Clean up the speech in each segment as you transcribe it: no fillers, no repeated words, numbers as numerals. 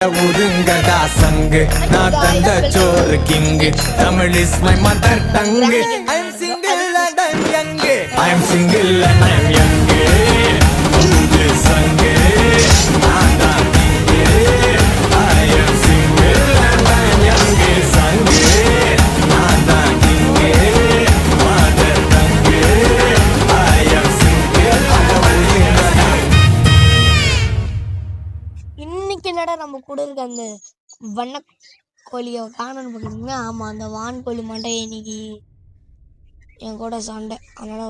ஊதுங்கடா சங்கு நான் தந்த சோறு king Tamil is my mother tongue I am single and I am young I am single and I am young ஊது சங்கு நான் தான் king I am single and I am young சங்கு நான் தான் king mother tongue I am single இன்னைக்கு என்னடா நம்ம கூட இருக்க அந்த வண்ணக்கோழியை காணன்னு பார்க்குறீங்களா? ஆமாம், அந்த வான்கோழி மண்டை இன்னைக்கு என் கூட சண்டை. அதனால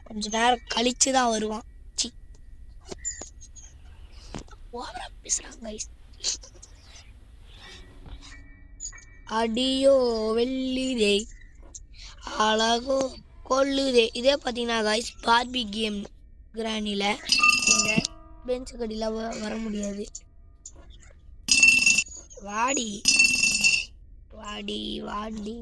கொஞ்ச நேரம் கழிச்சு தான் வருவான். சி ஓவரா பேசுகிறாங்க. அடியோ வெள்ளிதே அழகோ கொல்லுதே. இதே பார்த்தீங்கன்னா கைஸ் பார்பி கேம் கிராணியில் இந்த பெஞ்சு கடியில் வர முடியாது. வாடி வாடி வாடி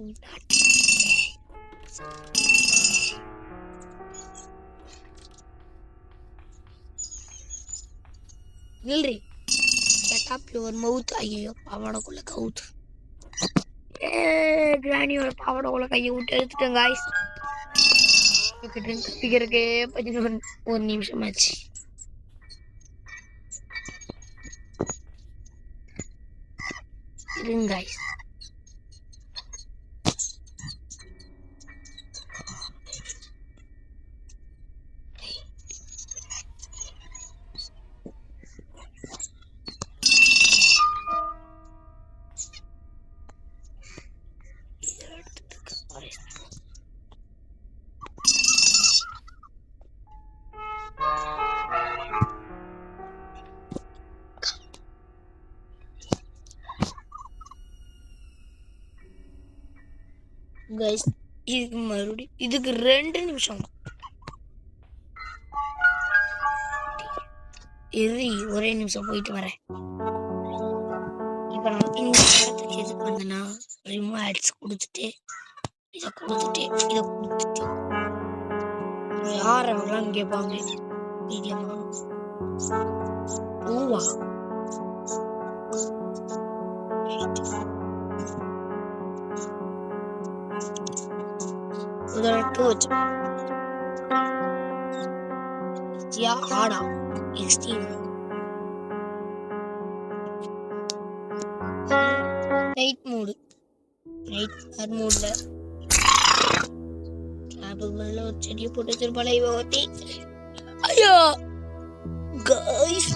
நில்றி செட்டாப் யுவர் மவுத். ஐயோ பாவாடைக்குள்ள கவுத்து கிராணியோட பாவாடைக்குள்ள கையை விட்டு எடுத்துட்டேன் காய்ஸ். தப்பிக்கிறதுக்கே 11 நிமிஷம் ஆச்சு. இருங்க காய்ஸ். கைஸ் இதுக்கு மறுபடியும் இதுக்கு 2 நிமிஷம் இரு, ஒரே நிமிஷம் போயிட்டு வரேன். இப்போ நான் இந்த இடத்துக்கு எதுக்கு வந்தேன்னா ரிமூவ் ஆட்ஸ் கொடுத்துட்டு இதை கொடுத்துட்டு இதை கொடுத்துட்டு யார் அவங்களான்னு கேட்பாங்க. மீடியமா பூவா torch ya hada extreme night mode la trapper balla chedi potu chirpala ivoti ayya guys